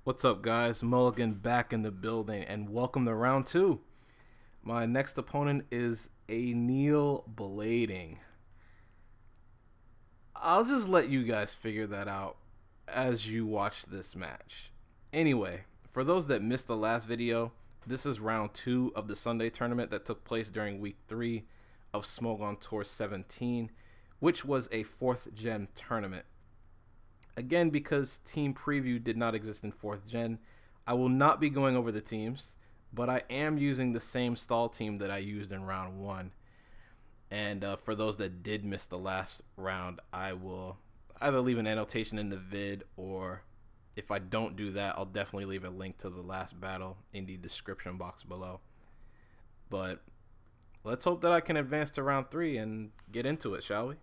What's up, guys? Mulligan back in the building, and welcome to round 2. My next opponent is Aneel blading. I'll just let you guys figure that out as you watch this match. Anyway, for those that missed the last video, this is round 2 of the Sunday tournament that took place during week 3 of Smogon Tour 17, which was a 4th gen tournament. Again, because team preview did not exist in 4th gen, I will not be going over the teams, but I am using the same stall team that I used in round 1. And for those that did miss the last round, I will either leave an annotation in the vid, or if I don't do that, I'll definitely leave a link to the last battle in the description box below. But let's hope that I can advance to round 3 and get into it, shall we?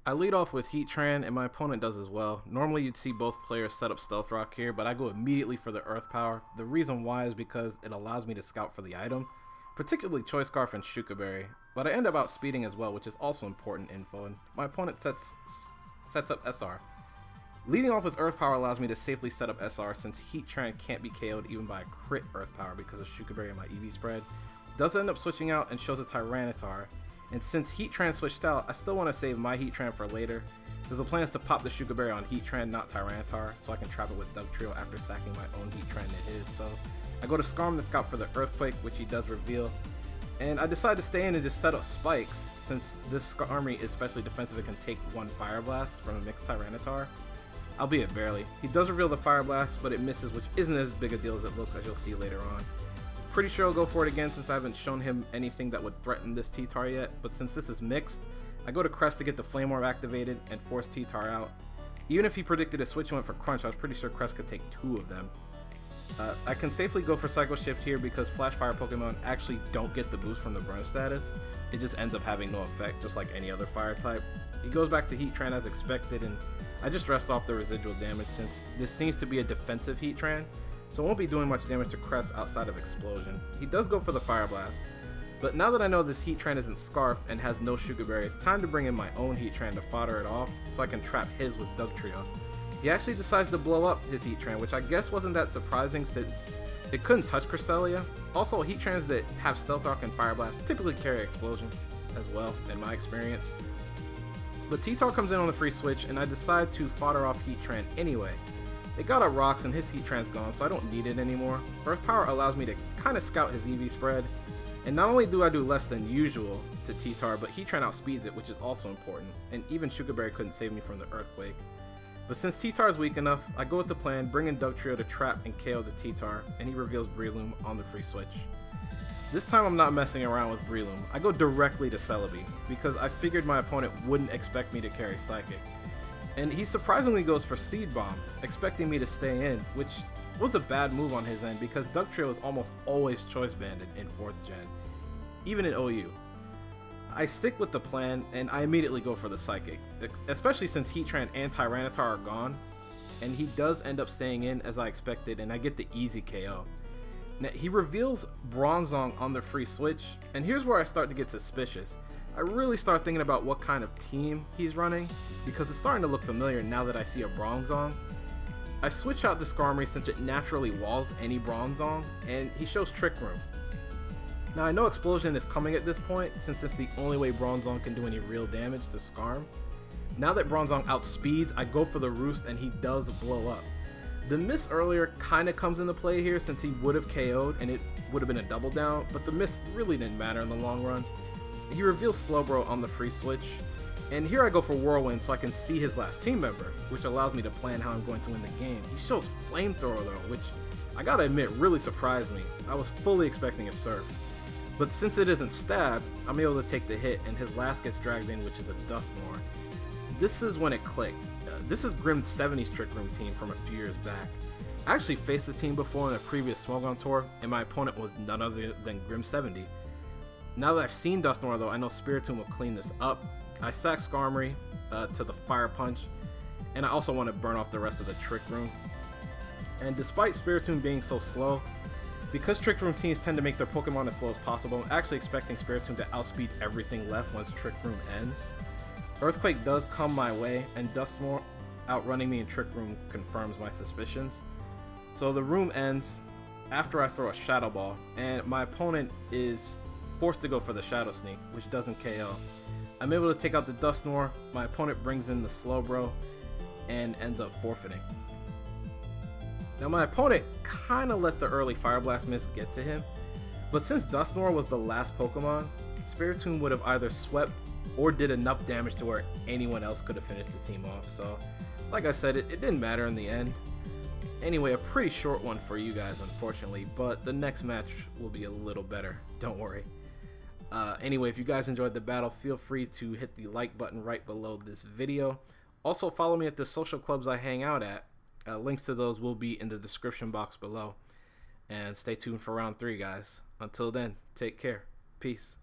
I lead off with Heatran, and my opponent does as well. Normally you'd see both players set up Stealth Rock here, but I go immediately for the Earth Power. The reason why is because it allows me to scout for the item, particularly Choice Scarf and Shuka-Berry, but I end up outspeeding as well, which is also important info, and my opponent sets up SR. Leading off with Earth Power allows me to safely set up SR, since Heatran can't be KO'd even by a crit Earth Power because of Shuka-Berry and my EV spread. Does end up switching out and shows a Tyranitar. And since Heatran switched out, I still want to save my Heatran for later, because the plan is to pop the Shuka-Berry on Heatran, not Tyranitar, so I can trap it with Dugtrio after sacking my own Heatran to his. So I go to Scarm to scout for the Earthquake, which he does reveal, and I decide to stay in and just set up Spikes, since this Skarmory is especially defensive. It can take one Fire Blast from a mixed Tyranitar, albeit barely. He does reveal the Fire Blast, but it misses, which isn't as big a deal as it looks, as you'll see later on. Pretty sure I'll go for it again, since I haven't shown him anything that would threaten this T-Tar yet, but since this is mixed, I go to Crest to get the Flame Orb activated and force T-Tar out. Even if he predicted a switch and went for Crunch, I was pretty sure Crest could take 2 of them. I can safely go for Psycho Shift here because Flash Fire Pokemon actually don't get the boost from the burn status. It just ends up having no effect, just like any other fire type. He goes back to Heatran as expected, and I just rest off the residual damage since this seems to be a defensive Heatran. So I won't be doing much damage to Crest outside of Explosion. He does go for the Fire Blast, but now that I know this Heatran isn't Scarfed and has no Shuka-Berry, it's time to bring in my own Heatran to fodder it off so I can trap his with Dugtrio. He actually decides to blow up his Heatran, which I guess wasn't that surprising since it couldn't touch Cresselia. Also, Heatrans that have Stealth Rock and Fire Blast typically carry Explosion as well, in my experience. But T-Tar comes in on the free switch, and I decide to fodder off Heatran anyway. It got up rocks and his Heatran's gone, so I don't need it anymore. Earth Power allows me to kind of scout his EV spread, and not only do I do less than usual to T-Tar, but Heatran outspeeds it, which is also important, and even Shuka-Berry couldn't save me from the Earthquake. But since T-Tar is weak enough, I go with the plan, bring in Dugtrio to trap and KO the T-Tar, and he reveals Breloom on the free switch. This time I'm not messing around with Breloom. I go directly to Celebi, because I figured my opponent wouldn't expect me to carry Psychic. And he surprisingly goes for Seed Bomb, expecting me to stay in, which was a bad move on his end because Dugtrio is almost always Choice Banded in 4th gen, even in OU. I stick with the plan and I immediately go for the Psychic, especially since Heatran and Tyranitar are gone, and he does end up staying in as I expected, and I get the easy KO. Now, he reveals Bronzong on the free switch, and here's where I start to get suspicious. I really start thinking about what kind of team he's running, because it's starting to look familiar now that I see a Bronzong. I switch out to Skarmory since it naturally walls any Bronzong, and he shows Trick Room. Now I know Explosion is coming at this point, since it's the only way Bronzong can do any real damage to Skarm. Now that Bronzong outspeeds, I go for the Roost, and he does blow up. The miss earlier kind of comes into play here since he would have KO'd and it would have been a double down, but the miss really didn't matter in the long run. He reveals Slowbro on the free switch, and here I go for Whirlwind so I can see his last team member, which allows me to plan how I'm going to win the game. He shows Flamethrower though, which I gotta admit really surprised me. I was fully expecting a Surf. But since it isn't Stab, I'm able to take the hit, and his last gets dragged in, which is a Dusknoir. This is when it clicked. This is Grim's 70s Trick Room team from a few years back. I actually faced the team before in a previous Smogon tour, and my opponent was none other than Grim 70. Now that I've seen Dusknoir though, I know Spiritomb will clean this up. I sack Skarmory to the Fire Punch, and I also want to burn off the rest of the Trick Room. And despite Spiritomb being so slow, because Trick Room teams tend to make their Pokemon as slow as possible, I'm actually expecting Spiritomb to outspeed everything left once Trick Room ends. Earthquake does come my way, and outrunning me in Trick Room confirms my suspicions. So the room ends after I throw a Shadow Ball, and my opponent is forced to go for the Shadow Sneak, which doesn't KO. I'm able to take out the Dusknoir, my opponent brings in the Slowbro, and ends up forfeiting. Now my opponent kinda let the early Fire Blast miss get to him, but since Dusknoir was the last Pokemon, Spiritomb would have either swept or did enough damage to where anyone else could have finished the team off. So, like I said, it didn't matter in the end. Anyway, a pretty short one for you guys, unfortunately, but the next match will be a little better, don't worry. Anyway, if you guys enjoyed the battle, feel free to hit the like button right below this video. Also, follow me at the social clubs I hang out at. Links to those will be in the description box below. And stay tuned for round 3, guys. Until then, take care. Peace.